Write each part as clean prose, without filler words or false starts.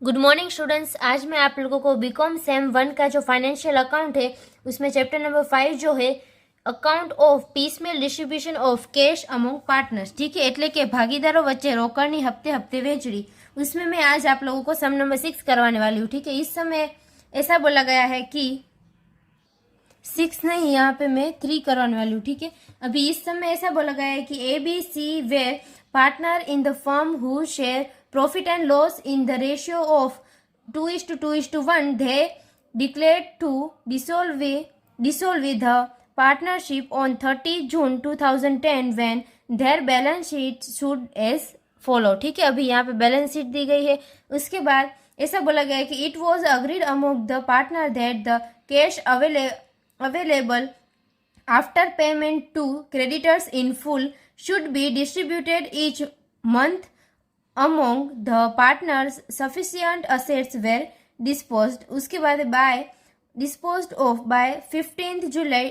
Good morning students. आज मैं आप लोगों को बीकॉम सेम 1 का जो फाइनेंशियल अकाउंट है उसमें चैप्टर नंबर 5 जो है account of piecemeal distribution of cash among partners, ठीक है, એટલે કે ભાગીદારો વચ્ચે રોકડની હપ્તે હપ્તે વહેંચણી, उसमें मैं आज आप लोगों को सम नंबर 6 करवाने वाली हूँ। ठीक है, इस समय ऐसा बोला गया है कि 6 नहीं, यहाँ पे मैं 3 करवाने वाली हूँ। ठीक है, अभी इस समय ऐसा बोला गया है कि ABC were partner in the firm who share profit and loss in the ratio of 2:2:1, they declared to dissolve the partnership on 30 June 2010 when their balance sheet stood as follow। ठीक है, अभी यहाँ पे बैलेंस शीट दी गई है। उसके बाद ऐसा बोला गया है कि it was agreed among the partner that the cash available after payment to creditors in full should be distributed each month among the partners sufficient assets were disposed। उसके बाद disposed of by 15th July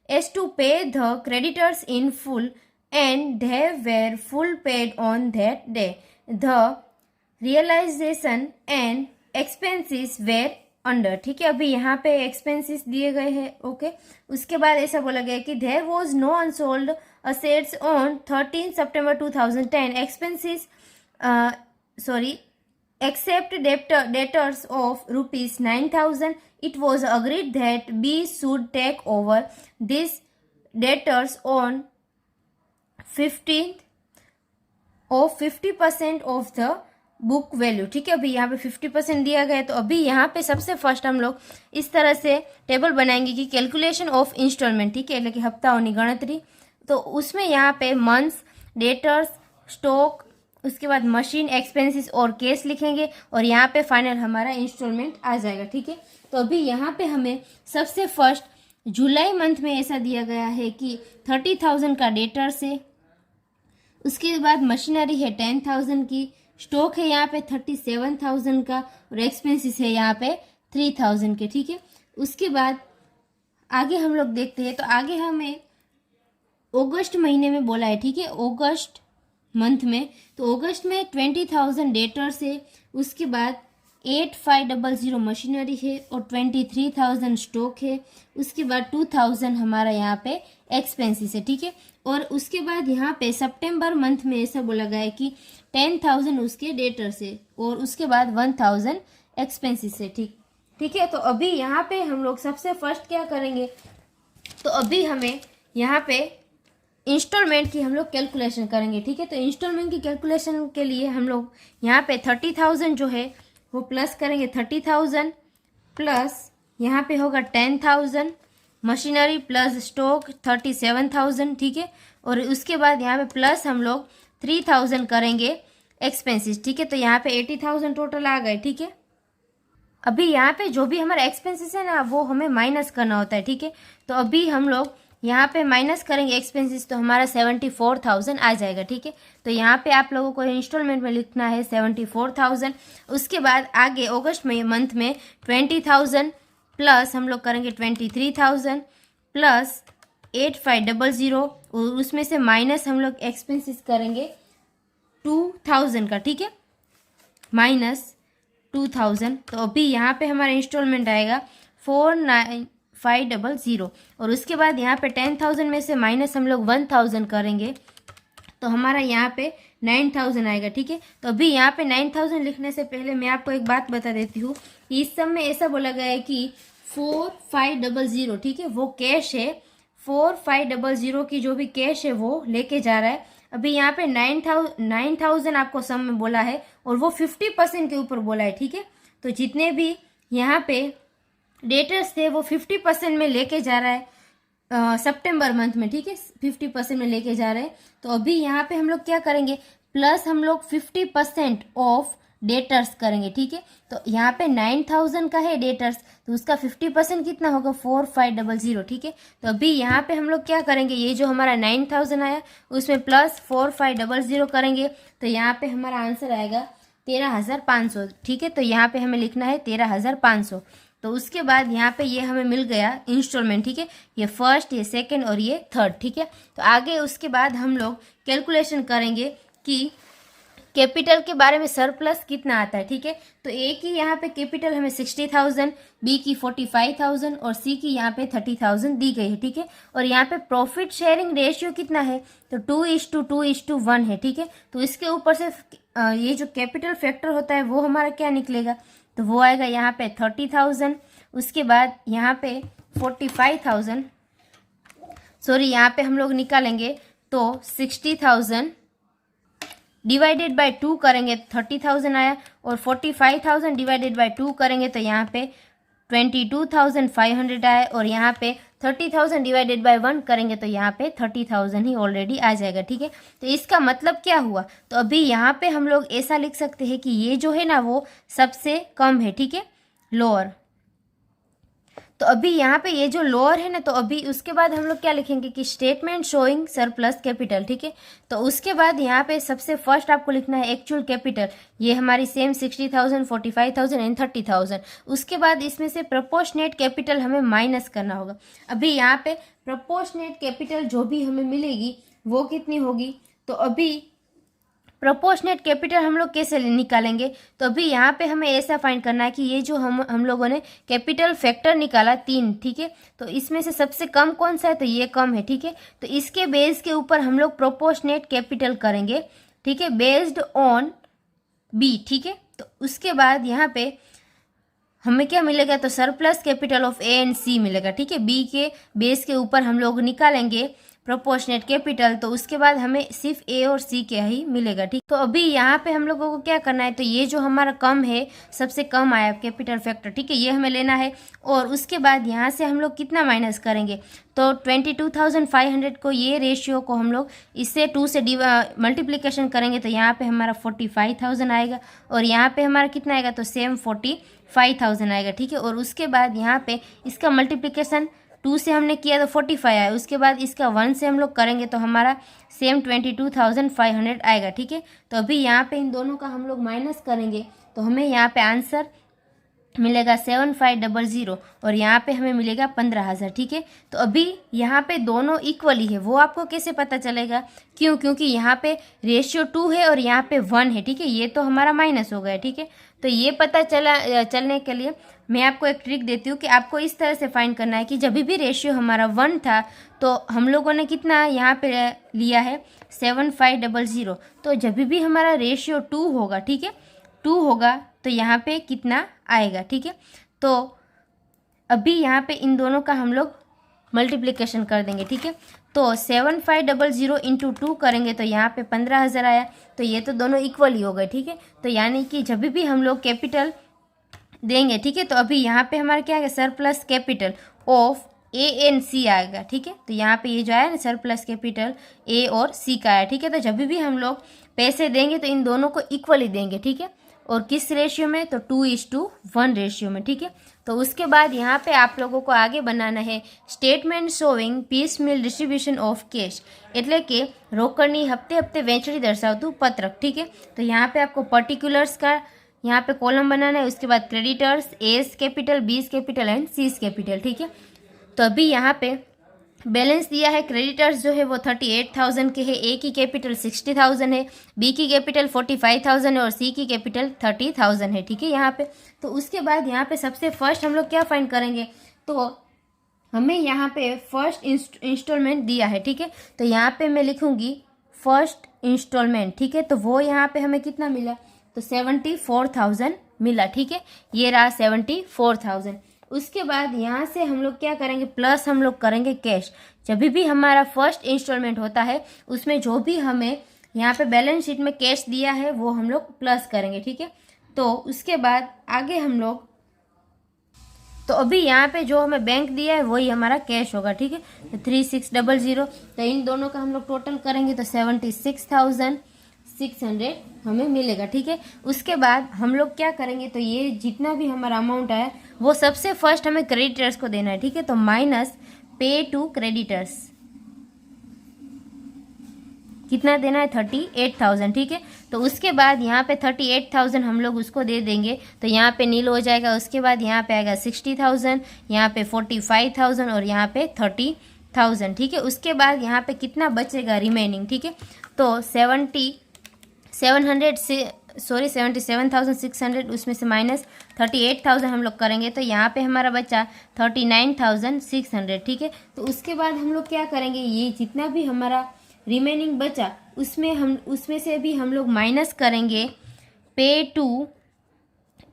as to pay the creditors in full and they were full paid on that day। The realization and expenses were under. ठीक है, अभी यहाँ पे expenses दिए गए हैं। ओके, उसके बाद ऐसा बोला गया कि there was no unsold assets on 13 September 2010 expenses except debtors of rupees 9,000। it was agreed that B should take over these debtors on 15th of 50% of the book value. ठीक है, अभी यहाँ पे 50% दिया गया है। तो अभी यहाँ पे सबसे फर्स्ट हम लोग इस तरह से टेबल बनाएंगे कि कैलकुलेशन ऑफ इंस्टॉलमेंट, ठीक है, એટલે કે હપ્તાઓની ગણતરી। तो उसमें यहाँ पे मंथ्स, डेटर्स, स्टॉक, उसके बाद मशीन, एक्सपेंसेस और कैश लिखेंगे और यहाँ पे फाइनल हमारा इंस्टॉलमेंट आ जाएगा। ठीक है, तो अभी यहाँ पे हमें सबसे फर्स्ट जुलाई मंथ में ऐसा दिया गया है कि 30,000 का डेटर्स है, उसके बाद मशीनरी है 10,000 की, स्टॉक है यहाँ पे 37,000 का और एक्सपेंसेस है यहाँ पे 3,000 के। ठीक है, उसके बाद आगे हम लोग देखते हैं। तो आगे हमें अगस्त महीने में बोला है। ठीक है, अगस्त मंथ में, तो अगस्त में 20,000 डेटर्स है, उसके बाद 8500 मशीनरी है और 23,000 स्टॉक है, उसके बाद 2,000 हमारा यहाँ पे एक्सपेंसेस है। ठीक है, और उसके बाद यहाँ पे सितंबर मंथ में ऐसा बोला गया है कि 10,000 उसके डेटर्स है और उसके बाद 1,000 एक्सपेंसेस है। ठीक है, तो अभी यहाँ पे हम लोग सबसे फर्स्ट क्या करेंगे, तो अभी हमें यहाँ पे इंस्टॉलमेंट की हम लोग कैलकुलेशन करेंगे। ठीक है, तो इंस्टॉलमेंट की कैलकुलेशन के लिए हम लोग यहाँ पे 30,000 जो है वो प्लस करेंगे, 30,000 प्लस यहाँ पे होगा 10,000 मशीनरी प्लस स्टॉक 37,000। ठीक है, और उसके बाद यहाँ पे प्लस हम लोग 3,000 करेंगे एक्सपेंसेस। ठीक है, तो यहाँ पे 80,000 टोटल आ गए। ठीक है, अभी यहाँ पे जो भी हमारा एक्सपेंसेस है ना वो हमें माइनस करना होता है। ठीक है, तो अभी हम लोग यहाँ पे माइनस करेंगे एक्सपेंसेस, तो हमारा 74,000 आ जाएगा। ठीक है, तो यहाँ पे आप लोगों को इंस्टॉलमेंट में लिखना है 74,000। उसके बाद आगे अगस्त में मंथ में 20,000 प्लस हम लोग करेंगे 23,000 प्लस 8500 और उसमें से माइनस हम लोग एक्सपेंसेस करेंगे 2,000 का। ठीक है, माइनस 2,000। तो अभी यहाँ पे हमारा इंस्टॉलमेंट आएगा 49,500 और उसके बाद यहाँ पे 10,000 में से माइनस हम लोग 1,000 करेंगे तो हमारा यहाँ पे 9,000 आएगा। ठीक है, तो अभी यहाँ पे 9,000 लिखने से पहले मैं आपको एक बात बता देती हूँ। इस सब में ऐसा बोला गया है कि 4,500, ठीक है, वो कैश है। 4,500 की जो भी कैश है वो लेके जा रहा है। अभी यहाँ पे 9,000 आपको सम में बोला है और वो 50% के ऊपर बोला है। ठीक है, तो जितने भी यहाँ पे डेटर्स थे वो 50% में लेके जा रहा है सितंबर मंथ में। ठीक है, 50% में लेके जा रहे हैं। तो अभी यहाँ पे हम लोग क्या करेंगे, प्लस हम लोग 50% ऑफ डेटर्स करेंगे। ठीक है, तो यहाँ पे 9,000 का है डेटर्स, तो उसका 50% कितना होगा 4,500। ठीक है, तो अभी यहाँ पे हम लोग क्या करेंगे, ये जो हमारा 9,000 आया उसमें प्लस 4,500 करेंगे तो यहाँ पे हमारा आंसर आएगा 13,500। ठीक है, तो यहाँ पे हमें लिखना है 13,500। तो उसके बाद यहाँ पे ये हमें मिल गया इंस्टॉलमेंट। ठीक है, ये फर्स्ट, ये सेकंड और ये थर्ड। ठीक है, तो आगे उसके बाद हम लोग कैलकुलेशन करेंगे कि कैपिटल के बारे में सरप्लस कितना आता है, ठीक है। तो ए की यहाँ पे कैपिटल हमें 60,000, बी की 45,000 और सी की यहाँ पे 30,000 दी गई है, ठीक है। और यहाँ पे प्रॉफिट शेयरिंग रेशियो कितना है, तो 2:1 है, ठीक है। तो इसके ऊपर से ये जो कैपिटल फैक्टर होता है वो हमारा क्या निकलेगा, तो वो आएगा यहाँ पे 30,000, उसके बाद यहाँ पे 45,000, सॉरी यहाँ पे हम लोग निकालेंगे तो 60,000 डिवाइडेड बाय 2 करेंगे 30,000 आया, और 45,000 डिवाइडेड बाय 2 करेंगे तो यहाँ पे 22,500 आया, और यहाँ पे 30,000 डिवाइडेड बाय 1 करेंगे तो यहाँ पे 30,000 ही ऑलरेडी आ जाएगा, ठीक है। तो इसका मतलब क्या हुआ, तो अभी यहाँ पे हम लोग ऐसा लिख सकते हैं कि ये जो है ना वो सबसे कम है, ठीक है, लोअर। तो अभी यहाँ पे ये जो लोअर है ना, तो अभी उसके बाद हम लोग क्या लिखेंगे कि स्टेटमेंट शोइंग सरप्लस कैपिटल, ठीक है। तो उसके बाद यहाँ पे सबसे फर्स्ट आपको लिखना है एक्चुअल कैपिटल, ये हमारी सेम 60,000, 45,000 एंड 30,000। उसके बाद इसमें से प्रोपोर्शनेट कैपिटल हमें माइनस करना होगा। अभी यहाँ पे प्रोपोर्शनेट कैपिटल जो भी हमें मिलेगी वो कितनी होगी, तो अभी प्रोपोर्शनेट कैपिटल हम लोग कैसे निकालेंगे, तो अभी यहाँ पे हमें ऐसा फाइंड करना है कि ये जो हम लोगों ने कैपिटल फैक्टर निकाला 3, ठीक है। तो इसमें से सबसे कम कौन सा है, तो ये कम है, ठीक है। तो इसके बेस के ऊपर हम लोग प्रोपोर्शनेट कैपिटल करेंगे, ठीक है, बेस्ड ऑन बी, ठीक है। तो उसके बाद यहाँ पे हमें क्या मिलेगा, तो surplus capital of A and C मिलेगा, ठीक है। बी के बेस के ऊपर हम लोग निकालेंगे प्रोपोर्शनेट कैपिटल, तो उसके बाद हमें सिर्फ ए और सी का ही मिलेगा, ठीक। तो अभी यहाँ पे हम लोगों को क्या करना है, तो ये जो हमारा कम है, सबसे कम आया कैपिटल फैक्टर, ठीक है, ये हमें लेना है। और उसके बाद यहाँ से हम लोग कितना माइनस करेंगे, तो 22,500 को, ये रेशियो को हम लोग इससे 2 से मल्टीप्लीकेशन करेंगे तो यहाँ पे हमारा 45,000 आएगा, और यहाँ पे हमारा कितना आएगा, तो सेम 45,000 आएगा, ठीक है। और उसके बाद यहाँ पे इसका मल्टीप्लीकेशन 2 से हमने किया तो 45 आया, उसके बाद इसका 1 से हम लोग करेंगे तो हमारा सेम 22,500 आएगा, ठीक है। तो अभी यहाँ पे इन दोनों का हम लोग माइनस करेंगे तो हमें यहाँ पे आंसर मिलेगा 7,500, और यहाँ पे हमें मिलेगा 15,000, ठीक है। तो अभी यहाँ पे दोनों इक्वली है, वो आपको कैसे पता चलेगा, क्यों, क्योंकि यहाँ पे रेशियो 2 है और यहाँ पे 1 है, ठीक है। ये तो हमारा माइनस हो गया, ठीक है। तो ये पता चलने के लिए मैं आपको एक ट्रिक देती हूँ कि आपको इस तरह से फाइंड करना है कि जब भी रेशियो हमारा 1 था तो हम लोगों ने कितना यहाँ पे लिया है 7,500, तो जब भी हमारा रेशियो 2 होगा, ठीक है, 2 होगा तो यहाँ पे कितना आएगा, ठीक है। तो अभी यहाँ पे इन दोनों का हम लोग मल्टीप्लिकेशन कर देंगे, ठीक है। तो 7,500 इंटू 2 करेंगे तो यहाँ पे 15,000 आया, तो ये तो दोनों इक्वल ही हो गए, ठीक है। तो यानी कि जब भी हम लोग कैपिटल देंगे, ठीक है, तो अभी यहाँ पे हमारा क्या है, surplus capital of A and C आएगा, ठीक है। तो यहाँ पे ये जो आया ना सरप्लस कैपिटल ए और सी का आया, ठीक है। तो जब भी हम लोग पैसे देंगे तो इन दोनों को इक्वली देंगे, ठीक है। और किस रेशियो में, तो 2:1 रेशियो में, ठीक है। तो उसके बाद यहाँ पे आप लोगों को आगे बनाना है statement showing piecemeal distribution of cash, એટલે કે રોકડની હપ્તે હપ્તે વેચણી દર્શાવતું પત્રક, ठीक है। तो यहाँ पे आपको पर्टिकुलर्स का यहाँ पे कॉलम बनाना है, उसके बाद creditors A's capital, B's capital and C's capital, ठीक है। तो अभी यहाँ पे बैलेंस दिया है, क्रेडिटर्स जो है वो 38,000 के है, ए की कैपिटल 60,000 है, बी की कैपिटल 45,000 है और सी की कैपिटल 30,000 है, ठीक है यहाँ पे। तो उसके बाद यहाँ पे सबसे फर्स्ट हम लोग क्या फाइंड करेंगे, तो हमें यहाँ पे फर्स्ट इंस्टॉलमेंट दिया है, ठीक है। तो यहाँ पे मैं लिखूँगी फर्स्ट इंस्टॉलमेंट, ठीक है। तो वो यहाँ पे हमें कितना मिला, तो 74,000 मिला, ठीक है, ये रहा 74,000। उसके बाद यहाँ से हम लोग क्या करेंगे, प्लस हम लोग करेंगे कैश। जब भी हमारा फर्स्ट इंस्टॉलमेंट होता है उसमें जो भी हमें यहाँ पे बैलेंस शीट में कैश दिया है वो हम लोग प्लस करेंगे, ठीक है। तो उसके बाद आगे हम लोग, तो अभी यहाँ पे जो हमें बैंक दिया है वही हमारा कैश होगा, ठीक है। तो 3600, तो इन दोनों का हम लोग टोटल करेंगे तो 76,600 हमें मिलेगा, ठीक है। उसके बाद हम लोग क्या करेंगे, तो ये जितना भी हमारा अमाउंट आया वो सबसे फर्स्ट हमें क्रेडिटर्स को देना है, ठीक है। तो माइनस पे टू क्रेडिटर्स कितना देना है, 38,000, ठीक है। तो उसके बाद यहाँ पे 38,000 हम लोग उसको दे देंगे तो यहाँ पे नील हो जाएगा। उसके बाद यहाँ पे आएगा 60,000, यहाँ पे 45,000 और यहाँ पे 30,000, ठीक है। उसके बाद यहाँ पे कितना बचेगा रिमेनिंग, ठीक है। तो 77,600, उसमें से माइनस 38,000 हम लोग करेंगे तो यहाँ पे हमारा बचा 39,600, ठीक है। तो उसके बाद हम लोग क्या करेंगे, ये जितना भी हमारा रिमेनिंग बचा उसमें से भी हम लोग माइनस करेंगे पे टू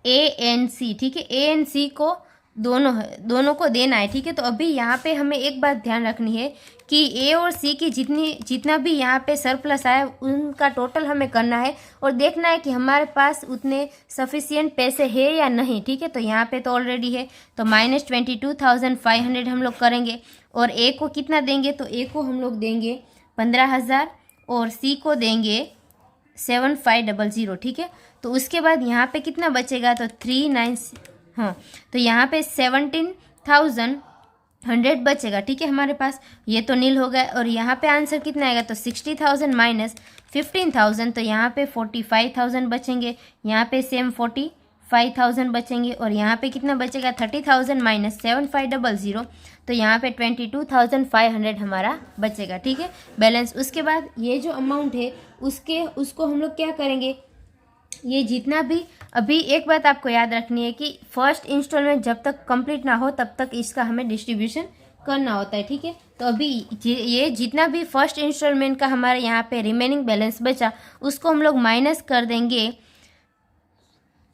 ANC, ठीक है। ANC को दोनों को देना है, ठीक है। तो अभी यहाँ पे हमें एक बात ध्यान रखनी है कि A और C की जितना भी यहाँ पे सरप्लस आया उनका टोटल हमें करना है और देखना है कि हमारे पास उतने सफिशिएंट पैसे है या नहीं, ठीक है। तो यहाँ पे तो ऑलरेडी है, तो -22,500 हम लोग करेंगे। और A को कितना देंगे, तो A को हम लोग देंगे 15,000 और C को देंगे 7,500, ठीक है। तो उसके बाद यहाँ पे कितना बचेगा, तो 39, हाँ, तो यहाँ पे 17,100 बचेगा, ठीक है हमारे पास। ये तो नील हो गया। और यहाँ पे आंसर कितना आएगा, तो 60,000 माइनस 15,000, तो यहाँ पे 45,000 बचेंगे। यहाँ पे सेम 45,000 बचेंगे। और यहाँ पे कितना बचेगा, 30,000 माइनस 7,500, तो यहाँ पे 22,500 हमारा बचेगा, ठीक है, बैलेंस। उसके बाद ये जो अमाउंट है उसको हम लोग क्या करेंगे, ये जितना भी, अभी एक बात आपको याद रखनी है कि फर्स्ट इंस्टॉलमेंट जब तक कंप्लीट ना हो तब तक इसका हमें डिस्ट्रीब्यूशन करना होता है, ठीक है। तो अभी ये जितना भी फर्स्ट इंस्टॉलमेंट का हमारे यहाँ पे रिमेनिंग बैलेंस बचा उसको हम लोग माइनस कर देंगे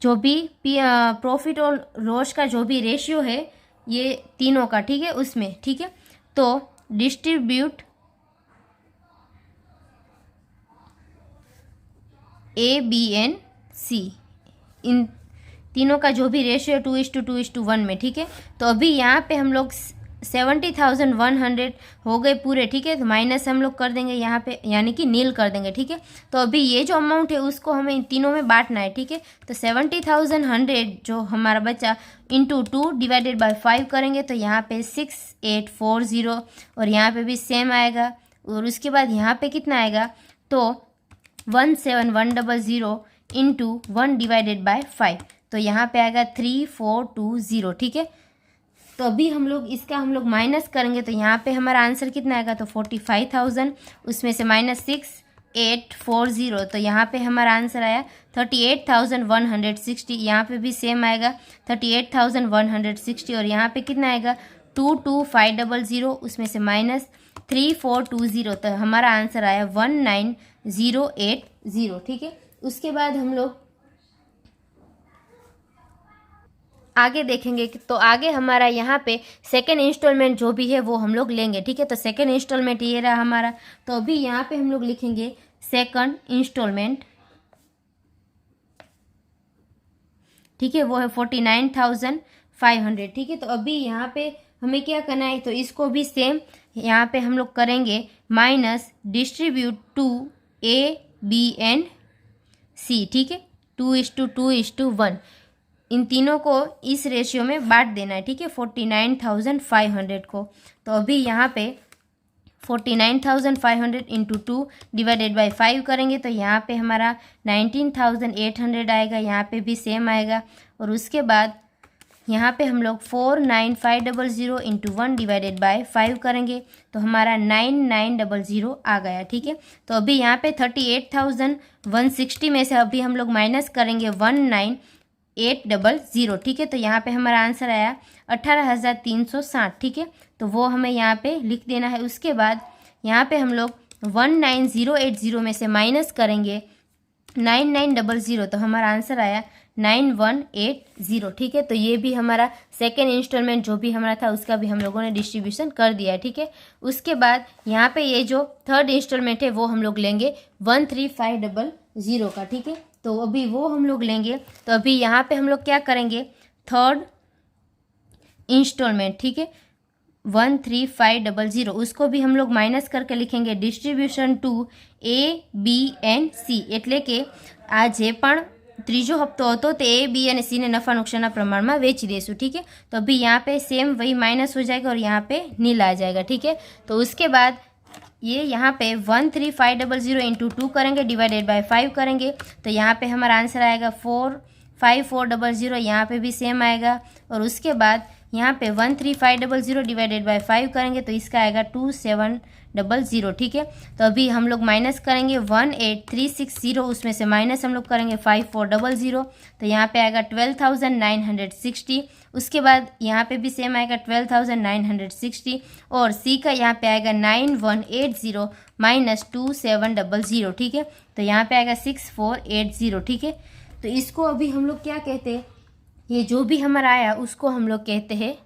जो भी प्रॉफिट और लॉस का जो भी रेशियो है ये तीनों का, ठीक है, उसमें, ठीक है। तो डिस्ट्रीब्यूट ABC, इन तीनों का जो भी रेशियो 2:2:1 में, ठीक है। तो अभी यहाँ पे हम लोग 70,100 हो गए पूरे, ठीक है। तो माइनस हम लोग कर देंगे यहाँ पे, यानी कि नील कर देंगे, ठीक है। तो अभी ये जो अमाउंट है उसको हमें इन तीनों में बांटना है, ठीक है। तो 70,100 जो हमारा बचा इंटू 2 डिवाइडेड बाय 5 करेंगे तो यहाँ पे 6840 और यहाँ पे भी सेम आएगा। और उसके बाद यहाँ पे कितना आएगा, तो 17,100 इंटू 1 डिवाइडेड बाय 5, तो यहाँ पे आएगा 3420, ठीक है। तो अभी हम लोग माइनस करेंगे तो यहाँ पे हमारा आंसर कितना आएगा, तो 45,000, उसमें से माइनस 6840, तो यहाँ पे हमारा आंसर आया 38,160। यहाँ पे भी सेम आएगा 38,160 और यहाँ पे कितना आएगा 22,500, उसमें से माइनस 3420, तो हमारा आंसर आया 19,080, ठीक है। उसके बाद हम लोग आगे देखेंगे तो आगे हमारा यहाँ पे सेकेंड इंस्टॉलमेंट जो भी है वो हम लोग लेंगे, ठीक है। तो सेकेंड इंस्टॉलमेंट ये रहा हमारा। तो अभी यहाँ पे हम लोग लिखेंगे सेकंड इंस्टॉलमेंट, ठीक है, वो है 49,500, ठीक है। तो अभी यहाँ पे हमें क्या करना है, तो इसको भी सेम यहाँ पे हम लोग करेंगे माइनस डिस्ट्रीब्यूट टू ABC, ठीक है, 2:2:1, इन तीनों को इस रेशियो में बांट देना है, ठीक है, 49,500 को। तो अभी यहाँ पे 49,500 इंटू 2 डिवाइडेड बाई 5 करेंगे तो यहाँ पे हमारा 19,800 आएगा, यहाँ पे भी सेम आएगा। और उसके बाद यहाँ पे हम लोग 49,500 इंटू 1 डिवाइडेड बाय 5 करेंगे तो हमारा 9,900 आ गया, ठीक है। तो अभी यहाँ पे 38,160 में से अभी हम लोग माइनस करेंगे 19,800, ठीक है। तो यहाँ पे हमारा आंसर आया 18,360, ठीक है। तो वो हमें यहाँ पे लिख देना है। उसके बाद यहाँ पे हम लोग 19,080 में से माइनस करेंगे 9,900, तो हमारा आंसर आया 9,180, ठीक है। तो ये भी हमारा सेकेंड इंस्टॉलमेंट जो भी हमारा था उसका भी हम लोगों ने डिस्ट्रीब्यूशन कर दिया है, ठीक है। उसके बाद यहाँ पे ये जो थर्ड इंस्टॉलमेंट है वो हम लोग लेंगे 13,500 का, ठीक है। तो अभी वो हम लोग लेंगे। तो अभी यहाँ पे हम लोग क्या करेंगे, थर्ड इंस्टॉलमेंट, ठीक है, 13,500, उसको भी हम लोग माइनस करके लिखेंगे डिस्ट्रीब्यूशन टू ABC, એટલે કે આ જે પણ ત્રીજો હપ્તો હતો તે A, B અને C ને નફા નુકસાનના પ્રમાણમાં વેચી દેશું, ठीक है। तो अभी यहाँ पे सेम वही माइनस हो जाएगा और यहाँ पे नील आ जाएगा, ठीक है। तो उसके बाद ये यहाँ पे 13,500 इंटू 2 करेंगे डिवाइडेड बाय 5 करेंगे तो यहाँ पे हमारा आंसर आएगा 4,5,400, यहाँ पे भी सेम आएगा। और उसके बाद यहाँ पे 13,500 डिवाइडेड बाय 5 करेंगे तो इसका आएगा 5400, ठीक है। तो अभी हम लोग माइनस करेंगे 18360, उसमें से माइनस हम लोग करेंगे 5400, तो यहाँ पे आएगा 12960। उसके बाद यहाँ पे भी सेम आएगा 12960, और सी का यहाँ पे आएगा 9180 माइनस 2700, ठीक है। तो यहाँ पे आएगा 6480, ठीक है। तो इसको अभी हम लोग क्या कहते हैं, ये जो भी हमारा आया उसको हम लोग कहते हैं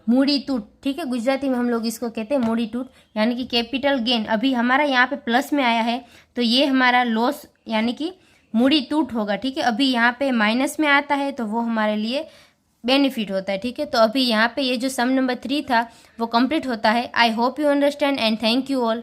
मूड़ी टूट, ठीक है। गुजराती में हम लोग इसको कहते हैं मूड़ी टूट, यानी कि कैपिटल गेन। अभी हमारा यहाँ पे प्लस में आया है तो ये हमारा लॉस यानी कि मूड़ी टूट होगा, ठीक है। अभी यहाँ पे माइनस में आता है तो वो हमारे लिए बेनिफिट होता है, ठीक है। तो अभी यहाँ पे ये जो सम नंबर 3 था वो कंप्लीट होता है। I hope you understand and thank you all.